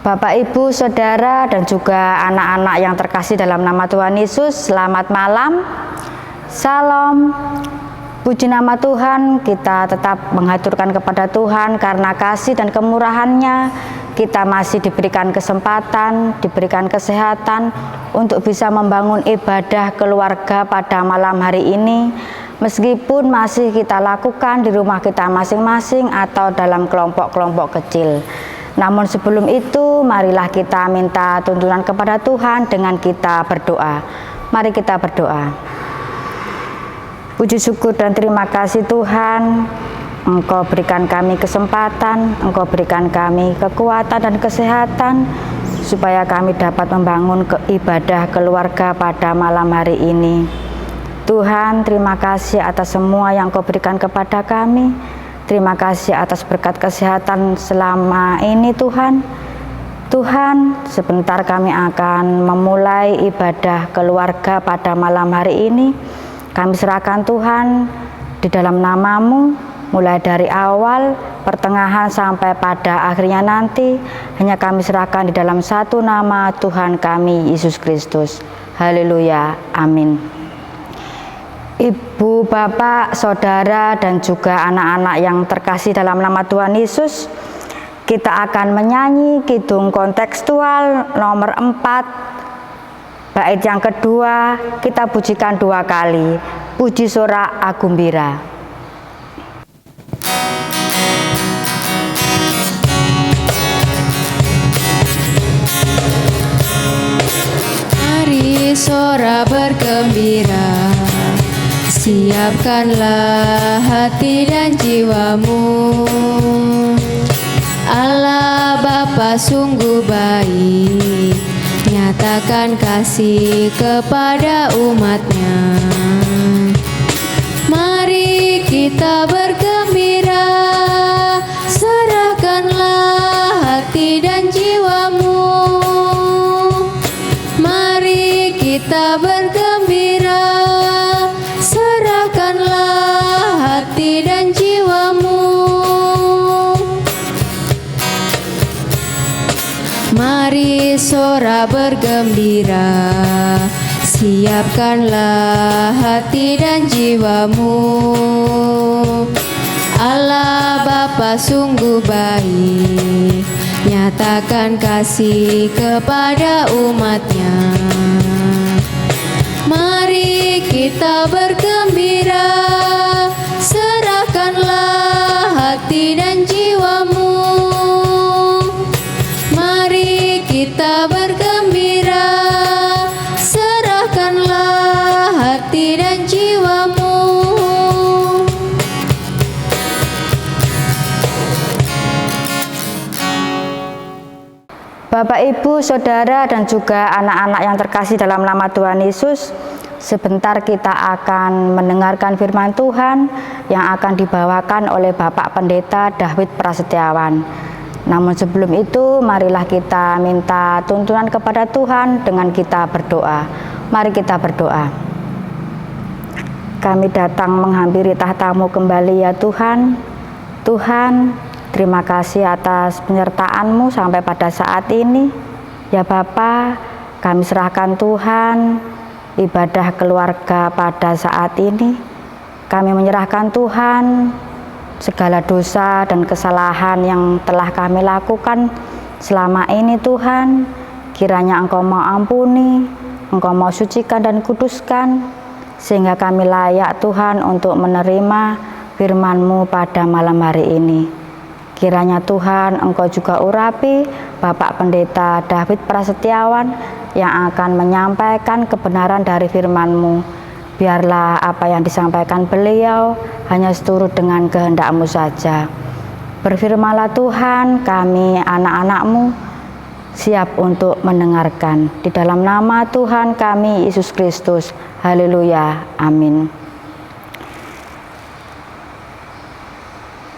Bapak, Ibu, Saudara, dan juga anak-anak yang terkasih dalam nama Tuhan Yesus, selamat malam. Salam. Puji nama Tuhan, kita tetap mengaturkan kepada Tuhan karena kasih dan kemurahan-Nya. Kita masih diberikan kesempatan, diberikan kesehatan untuk bisa membangun ibadah keluarga pada malam hari ini. Meskipun masih kita lakukan di rumah kita masing-masing atau dalam kelompok-kelompok kecil. Namun sebelum itu, marilah kita minta tuntunan kepada Tuhan dengan kita berdoa. Mari kita berdoa. Puji syukur dan terima kasih Tuhan, Engkau berikan kami kesempatan, Engkau berikan kami kekuatan dan kesehatan, supaya kami dapat membangun ibadah keluarga pada malam hari ini. Tuhan, terima kasih atas semua yang Engkau berikan kepada kami. Terima kasih atas berkat kesehatan selama ini Tuhan. Tuhan, sebentar kami akan memulai ibadah keluarga pada malam hari ini. Kami serahkan Tuhan di dalam nama-Mu, mulai dari awal, pertengahan sampai pada akhirnya nanti. Hanya kami serahkan di dalam satu nama Tuhan kami, Yesus Kristus. Haleluya, amin. Ibu, Bapak, Saudara, dan juga anak-anak yang terkasih dalam nama Tuhan Yesus, kita akan menyanyi kidung kontekstual nomor 4, bait yang kedua. Kita pujikan 2 kali, puji sorak agumbira. Mari sorak bergembira, siapkanlah hati dan jiwamu. Allah Bapa sungguh baik, nyatakan kasih kepada umat-Nya. Mari kita bergembira, serahkanlah hati dan jiwamu. Mari kita bergembira, serahkanlah hati dan jiwamu. Mari sorak bergembira, siapkanlah hati dan jiwamu. Allah Bapa sungguh baik, nyatakan kasih kepada umat-Nya. Mari kita bergembira, serahkanlah hati dan jiwamu. Mari kita bergembira, serahkanlah hati dan jiwamu. Bapak, Ibu, Saudara, dan juga anak-anak yang terkasih dalam nama Tuhan Yesus, sebentar kita akan mendengarkan firman Tuhan yang akan dibawakan oleh Bapak Pendeta David Prasetyawan. Namun sebelum itu, marilah kita minta tuntunan kepada Tuhan dengan kita berdoa. Mari kita berdoa. Kami datang menghampiri tahta-Mu kembali ya Tuhan. Tuhan, terima kasih atas penyertaan-Mu sampai pada saat ini. Ya Bapa, kami serahkan Tuhan ibadah keluarga pada saat ini. Kami menyerahkan Tuhan segala dosa dan kesalahan yang telah kami lakukan selama ini Tuhan. Kiranya Engkau mau ampuni, Engkau mau sucikan dan kuduskan, sehingga kami layak Tuhan untuk menerima firman-Mu pada malam hari ini. Kiranya Tuhan Engkau juga urapi Bapak Pendeta David Prasetyawan yang akan menyampaikan kebenaran dari firman-Mu. Biarlah apa yang disampaikan beliau hanya seturut dengan kehendak-Mu saja. Berfirmanlah Tuhan, kami anak-anak-Mu siap untuk mendengarkan. Di dalam nama Tuhan kami Yesus Kristus. Haleluya, amin.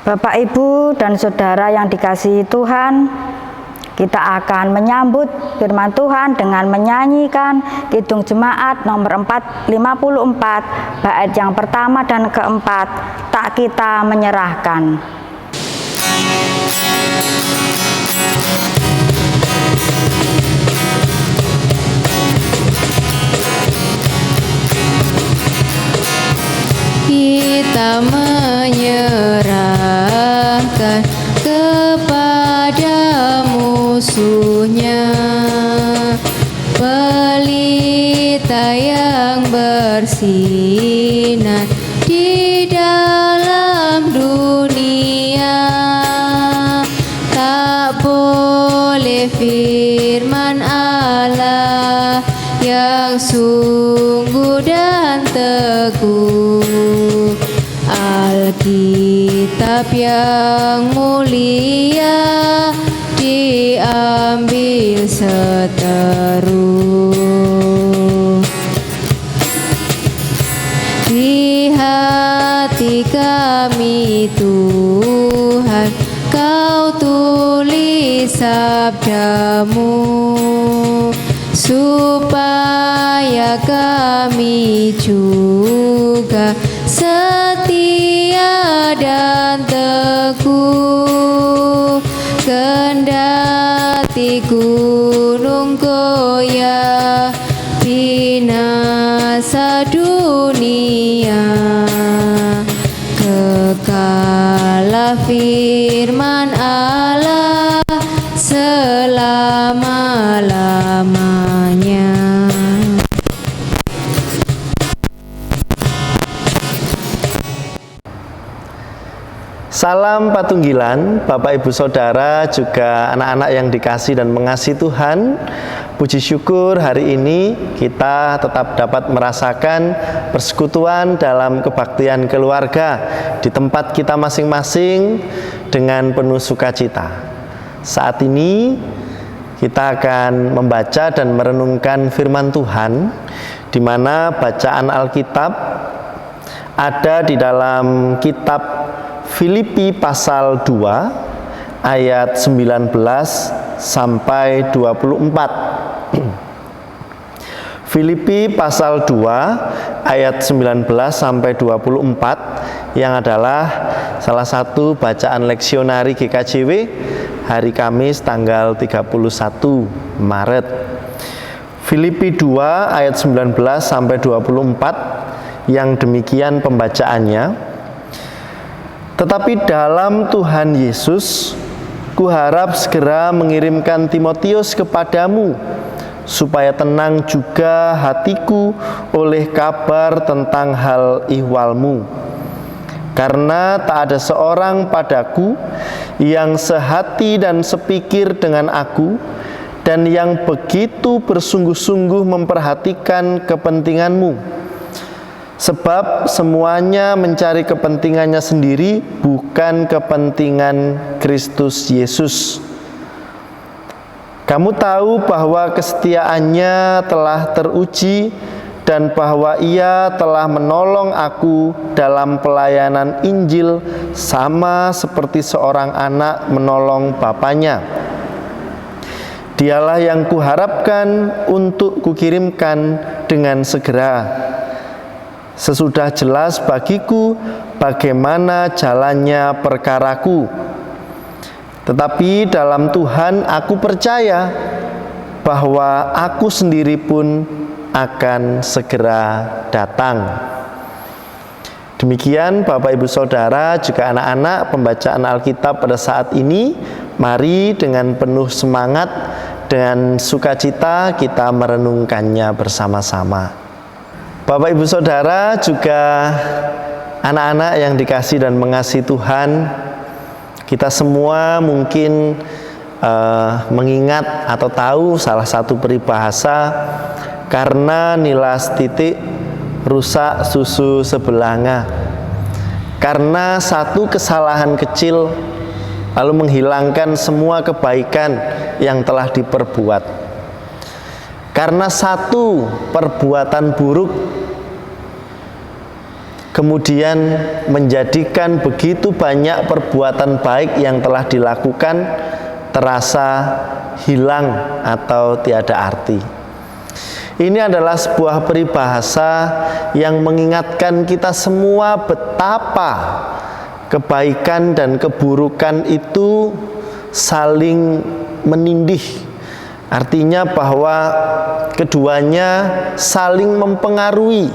Bapak, Ibu, dan Saudara yang dikasihi Tuhan, kita akan menyambut firman Tuhan dengan menyanyikan kidung jemaat nomor 454, bait yang pertama dan keempat, tak kita menyerahkan. kepada musuhnya. Pelita yang bersinar di dalam dunia, tak boleh firman Allah yang sungguh dan teguh. Alkitab yang mulia diambil seteru. Di hati kami Tuhan, Kau tulis sabdamu, supaya kami juga setia dan teguh. Kendati gunung goyah, binasa dunia, kekalah firman Allah selama-lamanya. Salam Patunggilan, Bapak Ibu Saudara, juga anak-anak yang dikasih dan mengasihi Tuhan. Puji syukur hari ini kita tetap dapat merasakan persekutuan dalam kebaktian keluarga di tempat kita masing-masing dengan penuh sukacita. Saat ini kita akan membaca dan merenungkan firman Tuhan, di mana bacaan Alkitab ada di dalam kitab Filipi pasal 2 ayat 19 sampai 24. Filipi pasal 2 ayat 19 sampai 24 yang adalah salah satu bacaan leksionari GKJW hari Kamis tanggal 31 Maret. Filipi 2 ayat 19 sampai 24 yang demikian pembacaannya. Tetapi dalam Tuhan Yesus, kuharap segera mengirimkan Timotius kepadamu, supaya tenang juga hatiku oleh kabar tentang hal ihwalmu. Karena tak ada seorang padaku yang sehati dan sepikir dengan aku, dan yang begitu bersungguh-sungguh memperhatikan kepentinganmu. Sebab semuanya mencari kepentingannya sendiri, bukan kepentingan Kristus Yesus. Kamu tahu bahwa kesetiaannya telah teruji, dan bahwa ia telah menolong aku dalam pelayanan Injil, sama seperti seorang anak menolong bapaknya. Dialah yang kuharapkan untuk kukirimkan dengan segera, sesudah jelas bagiku bagaimana jalannya perkaraku. Tetapi dalam Tuhan aku percaya bahwa aku sendiri pun akan segera datang. Demikian Bapak Ibu Saudara, juga anak-anak, pembacaan Alkitab pada saat ini. Mari dengan penuh semangat dan sukacita kita merenungkannya bersama-sama. Bapak Ibu Saudara, juga anak-anak yang dikasih dan mengasihi Tuhan, kita semua mungkin mengingat atau tahu salah satu peribahasa, karena nilas titik rusak susu sebelanga. Karena satu kesalahan kecil lalu menghilangkan semua kebaikan yang telah diperbuat. Karena satu perbuatan buruk kemudian menjadikan begitu banyak perbuatan baik yang telah dilakukan terasa hilang atau tiada arti. Ini adalah sebuah peribahasa yang mengingatkan kita semua betapa kebaikan dan keburukan itu saling menindih. Artinya bahwa keduanya saling mempengaruhi.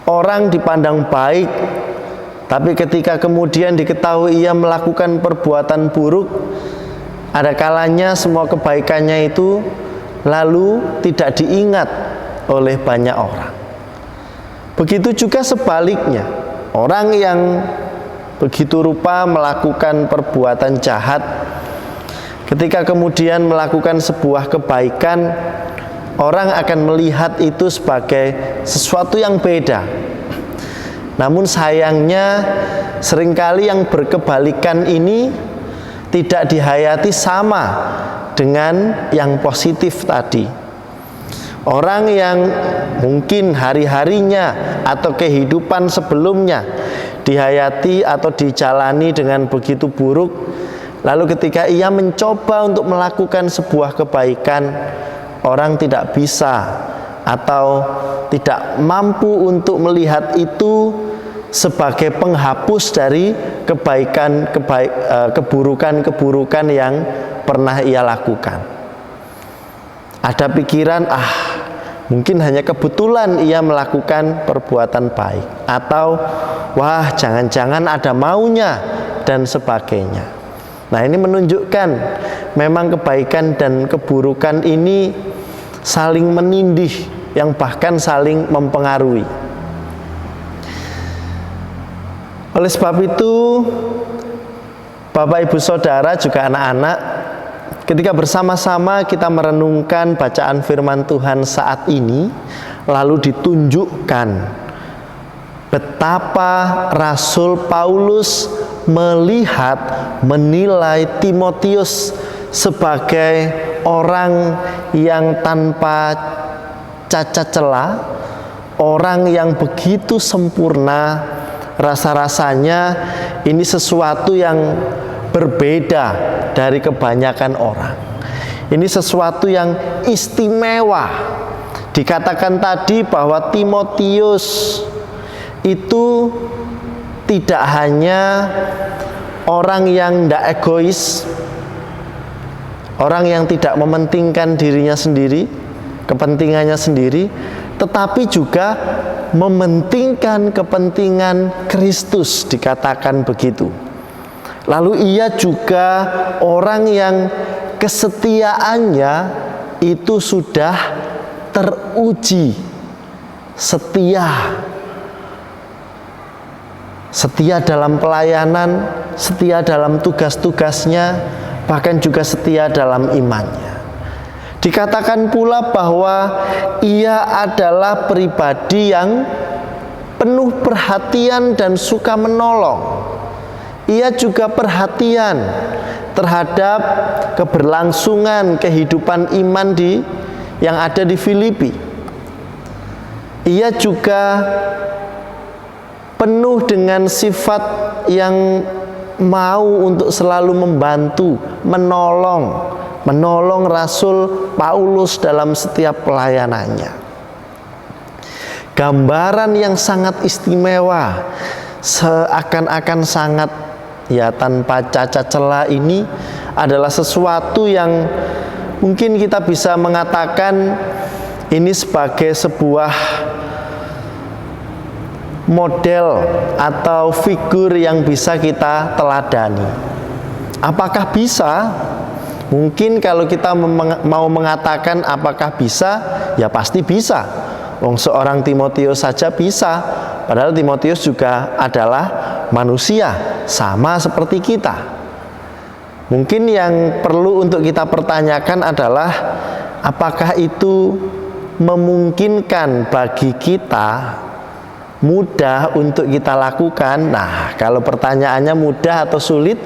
Orang dipandang baik, Tapi ketika kemudian diketahui ia melakukan perbuatan buruk, ada kalanya semua kebaikannya itu lalu tidak diingat oleh banyak orang. Begitu juga sebaliknya, orang yang begitu rupa melakukan perbuatan jahat, ketika kemudian melakukan sebuah kebaikan, orang akan melihat itu sebagai sesuatu yang beda. Namun sayangnya seringkali yang berkebalikan ini tidak dihayati sama dengan yang positif tadi. Orang yang mungkin hari-harinya atau kehidupan sebelumnya dihayati atau dijalani dengan begitu buruk, lalu ketika ia mencoba untuk melakukan sebuah kebaikan, orang tidak bisa atau tidak mampu untuk melihat itu sebagai penghapus dari keburukan-keburukan yang pernah ia lakukan. Ada pikiran, mungkin hanya kebetulan ia melakukan perbuatan baik, atau wah, jangan-jangan ada maunya, dan sebagainya. Nah, ini menunjukkan memang kebaikan dan keburukan ini saling menindih, yang bahkan saling mempengaruhi. Oleh sebab itu, Bapak Ibu Saudara juga anak-anak, ketika bersama-sama kita merenungkan bacaan firman Tuhan saat ini, lalu ditunjukkan betapa Rasul Paulus menilai Timotius sebagai orang yang tanpa cacat celah, orang yang begitu sempurna. Rasa-rasanya ini sesuatu yang berbeda dari kebanyakan orang. Ini sesuatu yang istimewa. Dikatakan tadi bahwa Timotius itu tidak hanya orang yang tidak egois, orang yang tidak mementingkan dirinya sendiri, kepentingannya sendiri, tetapi juga mementingkan kepentingan Kristus, dikatakan begitu. Lalu ia juga orang yang kesetiaannya itu sudah teruji, setia dalam pelayanan, setia dalam tugas-tugasnya, bahkan juga setia dalam imannya. Dikatakan pula bahwa ia adalah pribadi yang penuh perhatian dan suka menolong. Ia juga perhatian terhadap keberlangsungan kehidupan iman yang ada di Filipi. Ia juga penuh dengan sifat yang mau untuk selalu membantu, menolong Rasul Paulus dalam setiap pelayanannya. Gambaran yang sangat istimewa, seakan-akan sangat tanpa cacat celah ini adalah sesuatu yang mungkin kita bisa mengatakan ini sebagai sebuah model atau figur yang bisa kita teladani. Apakah bisa? Mungkin kalau kita mau mengatakan apakah bisa, ya pasti bisa. Seorang Timotius saja bisa, padahal Timotius juga adalah manusia, sama seperti kita. Mungkin yang perlu untuk kita pertanyakan adalah apakah itu memungkinkan bagi kita, mudah untuk kita lakukan. Nah, kalau pertanyaannya mudah atau sulit,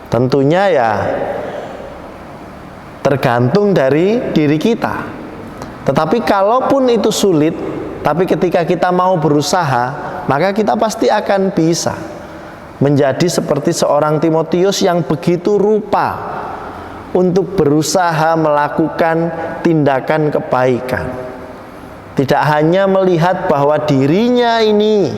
tentunya ya tergantung dari diri kita. Tetapi kalaupun itu sulit, tapi ketika kita mau berusaha, maka kita pasti akan bisa menjadi seperti seorang Timotius yang begitu rupa untuk berusaha melakukan tindakan kebaikan. Tidak hanya melihat bahwa dirinya ini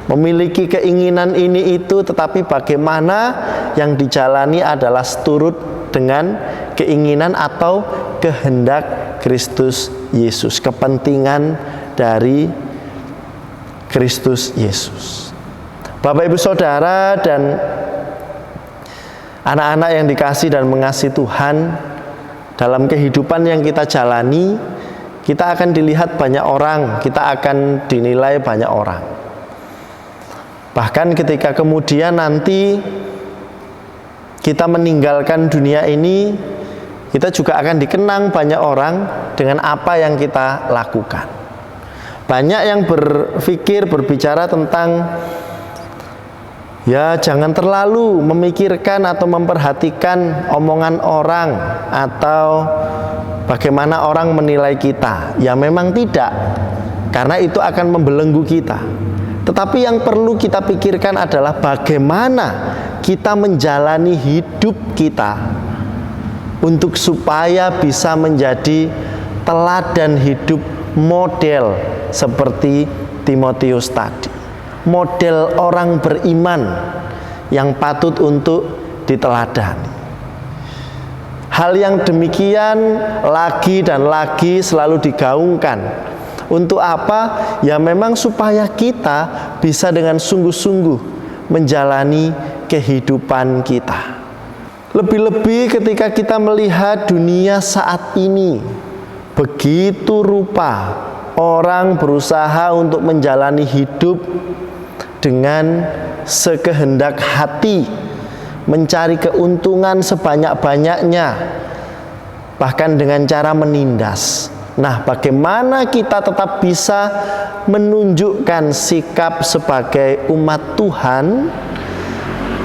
memiliki keinginan ini itu, tetapi bagaimana yang dijalani adalah seturut dengan keinginan atau kehendak Kristus Yesus, kepentingan dari Kristus Yesus. Bapak Ibu Saudara dan anak-anak yang dikasihi dan mengasihi Tuhan, dalam kehidupan yang kita jalani, kita akan dilihat banyak orang, kita akan dinilai banyak orang. Bahkan ketika kemudian nanti kita meninggalkan dunia ini, kita juga akan dikenang banyak orang dengan apa yang kita lakukan. Banyak yang berbicara tentang, ya jangan terlalu memikirkan atau memperhatikan omongan orang atau bagaimana orang menilai kita. Ya memang tidak, karena itu akan membelenggu kita. Tetapi yang perlu kita pikirkan adalah bagaimana kita menjalani hidup kita untuk supaya bisa menjadi teladan hidup model seperti Timotius tadi. Model orang beriman yang patut untuk diteladani. Hal yang demikian lagi dan lagi selalu digaungkan. Untuk apa? Ya memang supaya kita bisa dengan sungguh-sungguh menjalani kehidupan kita. Lebih-lebih ketika kita melihat dunia saat ini, begitu rupa orang berusaha untuk menjalani hidup dengan sekehendak hati, mencari keuntungan sebanyak-banyaknya, bahkan dengan cara menindas. Nah, bagaimana kita tetap bisa menunjukkan sikap sebagai umat Tuhan,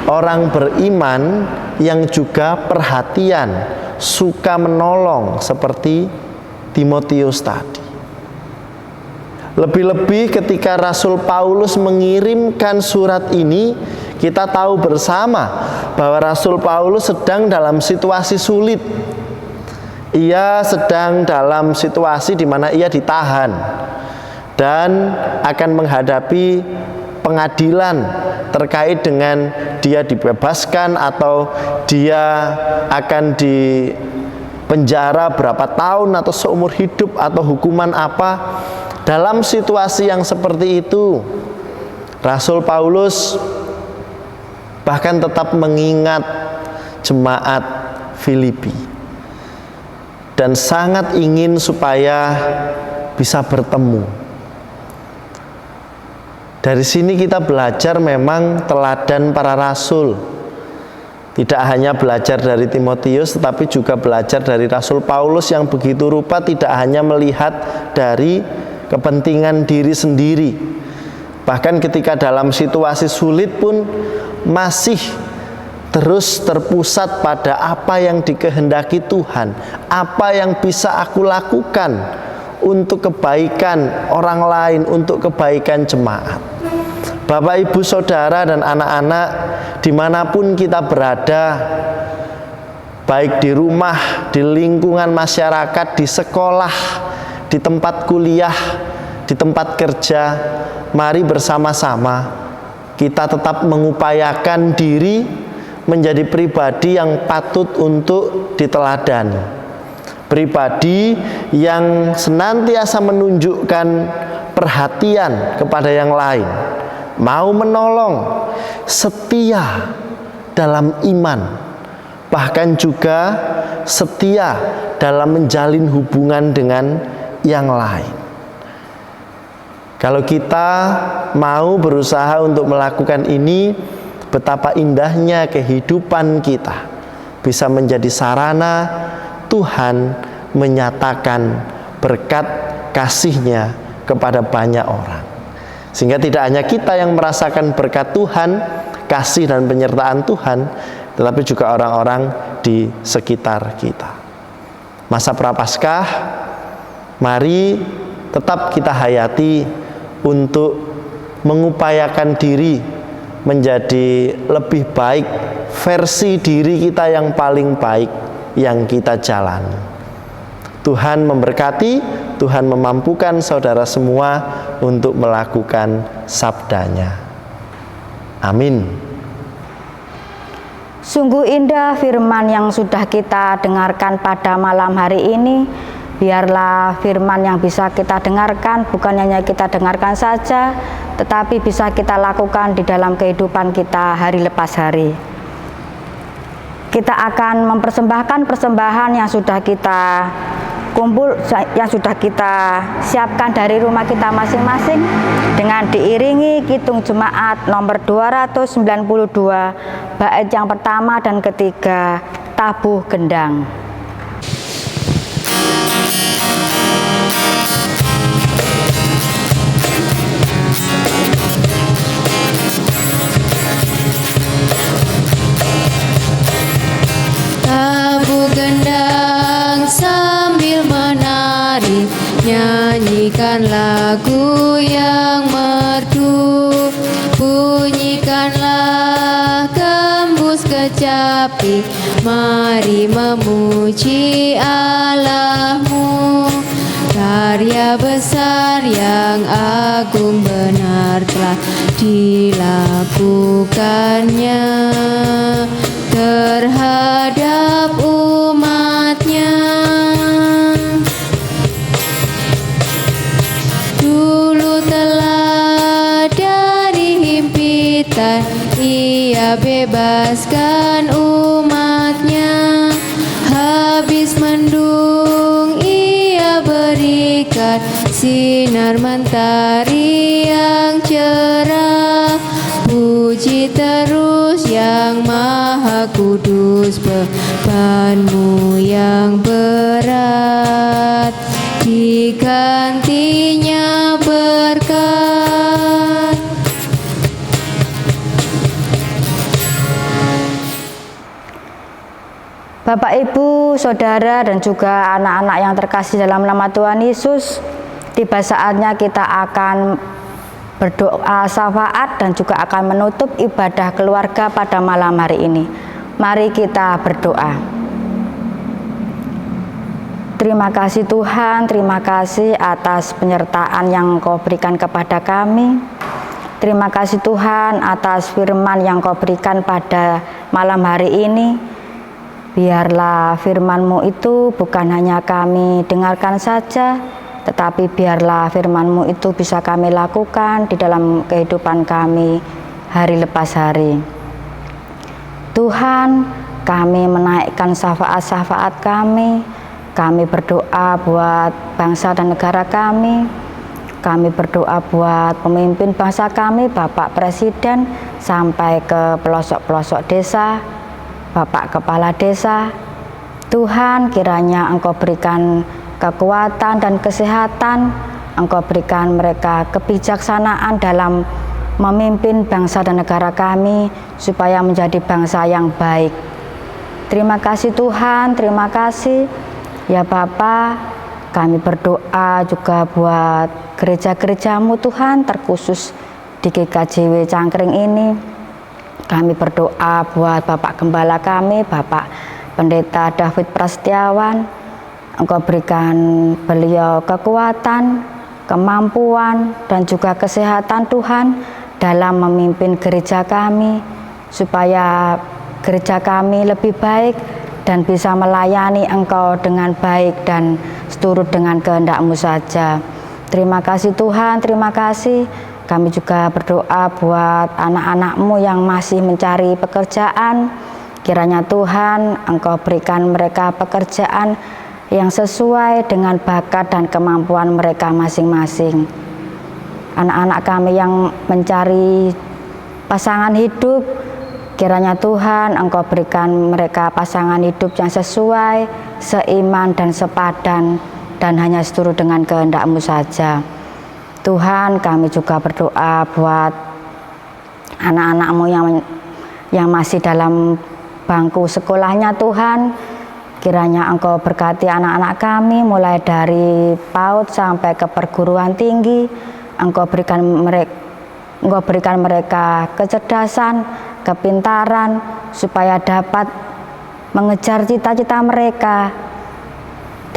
orang beriman yang juga perhatian, suka menolong seperti Timotius tadi. Lebih-lebih ketika Rasul Paulus mengirimkan surat ini, kita tahu bersama bahwa Rasul Paulus sedang dalam situasi sulit. Ia sedang dalam situasi di mana ia ditahan dan akan menghadapi pengadilan terkait dengan dia dibebaskan atau dia akan dipenjara berapa tahun atau seumur hidup atau hukuman apa. Dalam situasi yang seperti itu, Rasul Paulus bahkan tetap mengingat jemaat Filipi dan sangat ingin supaya bisa bertemu. Dari sini kita belajar memang teladan para rasul. Tidak hanya belajar dari Timotius, tetapi juga belajar dari Rasul Paulus yang begitu rupa tidak hanya melihat dari kepentingan diri sendiri. Bahkan ketika dalam situasi sulit pun masih terus terpusat pada apa yang dikehendaki Tuhan, apa yang bisa aku lakukan untuk kebaikan orang lain, untuk kebaikan jemaat. Bapak, Ibu, Saudara, dan anak-anak dimanapun kita berada, baik di rumah, di lingkungan masyarakat, di sekolah, di tempat kuliah, di tempat kerja, mari bersama-sama kita tetap mengupayakan diri menjadi pribadi yang patut untuk diteladani, pribadi yang senantiasa menunjukkan perhatian kepada yang lain, mau menolong, setia dalam iman, bahkan juga setia dalam menjalin hubungan dengan yang lain. Kalau kita mau berusaha untuk melakukan ini, betapa indahnya kehidupan kita bisa menjadi sarana Tuhan menyatakan berkat kasih-Nya kepada banyak orang. Sehingga tidak hanya kita yang merasakan berkat Tuhan, kasih dan penyertaan Tuhan, tetapi juga orang-orang di sekitar kita. Masa Prapaskah, mari tetap kita hayati untuk mengupayakan diri menjadi lebih baik, versi diri kita yang paling baik yang kita jalani. Tuhan memberkati, Tuhan memampukan saudara semua untuk melakukan sabdanya. Amin. Sungguh indah firman yang sudah kita dengarkan pada malam hari ini. Biarlah firman yang bisa kita dengarkan bukan hanya kita dengarkan saja, tetapi bisa kita lakukan di dalam kehidupan kita hari lepas hari. Kita akan mempersembahkan persembahan yang sudah kita yang sudah kita siapkan dari rumah kita masing-masing dengan diiringi Kidung Jemaat nomor 292 bait yang pertama dan ketiga, Tabuh Gendang. Tabuh gendang sambil menari, nyanyikan lagu yang merdu, bunyikanlah gembus kecapi, mari memuji Allahmu. Karya besar yang agung benar telah dilakukannya terhadap umatnya. Dulu telah dari himpitan Ia bebaskan umatnya, habis mendung Ia berikan sinar mentari yang cerah. Puji terus yang Maha Kudus, bebanmu yang berat digantinya berkat. Bapak, Ibu, Saudara, dan juga anak-anak yang terkasih dalam nama Tuhan Yesus, tiba saatnya kita akan berdoa syafaat dan juga akan menutup ibadah keluarga pada malam hari ini. Mari kita berdoa. Terima kasih Tuhan, terima kasih atas penyertaan yang Kau berikan kepada kami. Terima kasih Tuhan atas firman yang Kau berikan pada malam hari ini. Biarlah firman-Mu itu bukan hanya kami dengarkan saja, tetapi biarlah firman-Mu itu bisa kami lakukan di dalam kehidupan kami hari lepas hari. Tuhan, kami menaikkan syafaat-syafaat kami berdoa buat bangsa dan negara kami berdoa buat pemimpin bangsa kami, Bapak Presiden, sampai ke pelosok-pelosok desa, Bapak Kepala Desa. Tuhan, kiranya Engkau berikan kekuatan dan kesehatan, Engkau berikan mereka kebijaksanaan dalam memimpin bangsa dan negara kami, supaya menjadi bangsa yang baik. Terima kasih Tuhan, terima kasih. Ya Bapa, kami berdoa juga buat gereja-gereja-Mu Tuhan, terkhusus di GKJW Cangkring ini. Kami berdoa buat Bapak Gembala kami, Bapak Pendeta David Prasetyawan. Engkau berikan beliau kekuatan, kemampuan, dan juga kesehatan Tuhan dalam memimpin gereja kami, supaya gereja kami lebih baik dan bisa melayani Engkau dengan baik dan seturut dengan kehendak-Mu saja. Terima kasih Tuhan, terima kasih. Kami juga berdoa buat anak-anak-Mu yang masih mencari pekerjaan. Kiranya Tuhan, Engkau berikan mereka pekerjaan yang sesuai dengan bakat dan kemampuan mereka masing-masing. Anak-anak kami yang mencari pasangan hidup, kiranya Tuhan Engkau berikan mereka pasangan hidup yang sesuai, seiman dan sepadan, dan hanya seturut dengan kehendak-Mu saja. Tuhan, kami juga berdoa buat anak-anak-Mu yang masih dalam bangku sekolahnya Tuhan. Kiranya Engkau berkati anak-anak kami mulai dari PAUD sampai ke perguruan tinggi. Engkau berikan mereka kecerdasan, kepintaran, supaya dapat mengejar cita-cita mereka,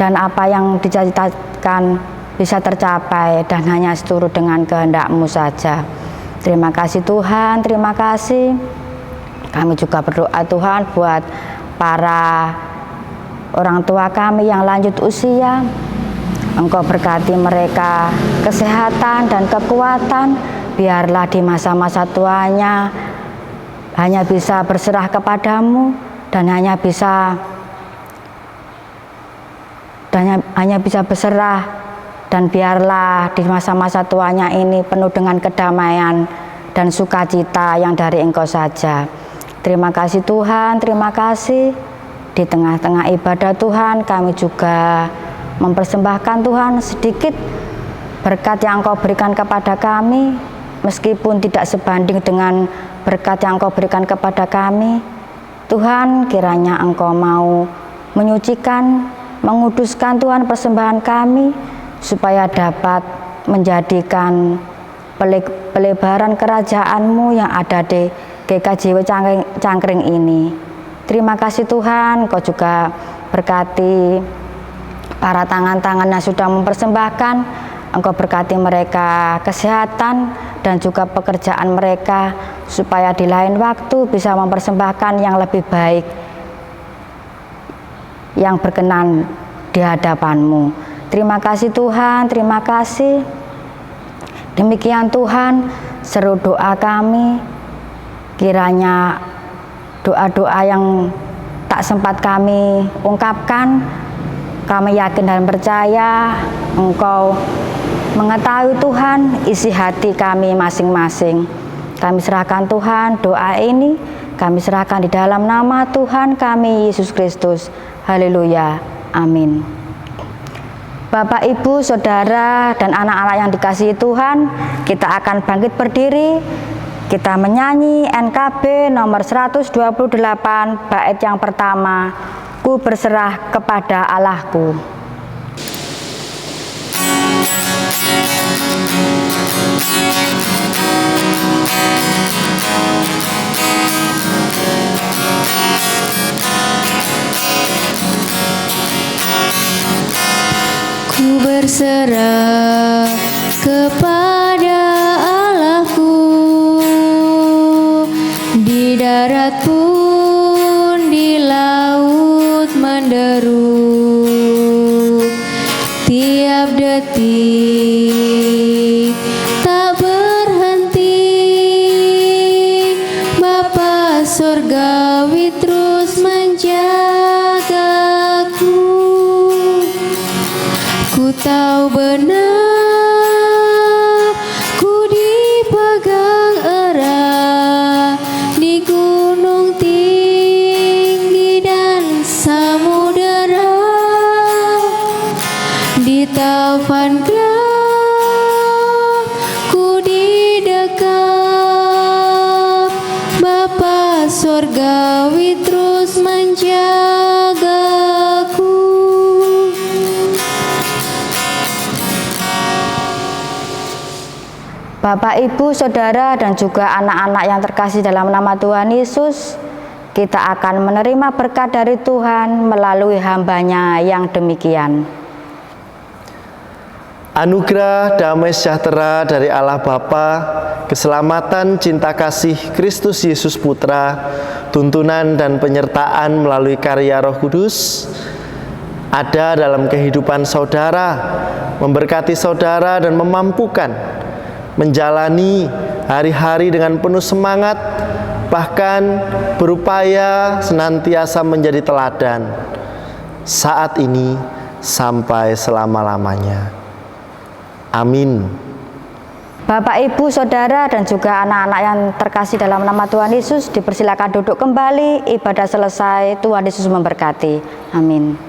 dan apa yang dicita-citakan bisa tercapai dan hanya seturut dengan kehendak-Mu saja. Terima kasih Tuhan, terima kasih. Kami juga berdoa Tuhan buat para orang tua kami yang lanjut usia. Engkau berkati mereka kesehatan dan kekuatan, biarlah di masa-masa tuanya hanya bisa berserah kepadamu dan hanya bisa berserah, dan biarlah di masa-masa tuanya ini penuh dengan kedamaian dan sukacita yang dari Engkau saja. Terima kasih Tuhan, terima kasih. Di tengah-tengah ibadah Tuhan, kami juga mempersembahkan Tuhan sedikit berkat yang Engkau berikan kepada kami, meskipun tidak sebanding dengan berkat yang Engkau berikan kepada kami. Tuhan, kiranya Engkau mau menyucikan, menguduskan Tuhan persembahan kami, supaya dapat menjadikan pelebaran kerajaan-Mu yang ada di GKJW Cangkring ini. Terima kasih Tuhan, Engkau juga berkati para tangan-tangan yang sudah mempersembahkan. Engkau berkati mereka kesehatan dan juga pekerjaan mereka, supaya di lain waktu bisa mempersembahkan yang lebih baik, yang berkenan di hadapan-Mu. Terima kasih Tuhan, terima kasih. Demikian Tuhan seru doa kami, kiranya doa-doa yang tak sempat kami ungkapkan, kami yakin dan percaya Engkau mengetahui Tuhan isi hati kami masing-masing. Kami serahkan Tuhan doa ini, kami serahkan di dalam nama Tuhan kami Yesus Kristus. Haleluya, amin. Bapak, Ibu, Saudara, dan anak-anak yang dikasihi Tuhan, kita akan bangkit berdiri. Kita menyanyi NKB nomor 128, bait yang pertama, Ku berserah kepada Allahku. Ku berserah kepada Allahku, di darat pun di laut menderu, tiap detik tak berhenti, Bapa surgawi terus menjagaku. Ku tahu benar, ku dipegang erat di gunung tinggi dan samudera, di taufan gelap ku didekap, Bapa surgawi terus menjagaku. Bapak, Ibu, Saudara, dan juga anak-anak yang terkasih dalam nama Tuhan Yesus, kita akan menerima berkat dari Tuhan melalui hamba-Nya yang demikian. Anugerah damai sejahtera dari Allah Bapa, keselamatan cinta kasih Kristus Yesus Putra, tuntunan dan penyertaan melalui karya Roh Kudus ada dalam kehidupan saudara, memberkati saudara dan memampukan menjalani hari-hari dengan penuh semangat, bahkan berupaya senantiasa menjadi teladan saat ini sampai selama-lamanya. Amin. Bapak, Ibu, Saudara, dan juga anak-anak yang terkasih dalam nama Tuhan Yesus, dipersilakan duduk kembali. Ibadah selesai, Tuhan Yesus memberkati. Amin.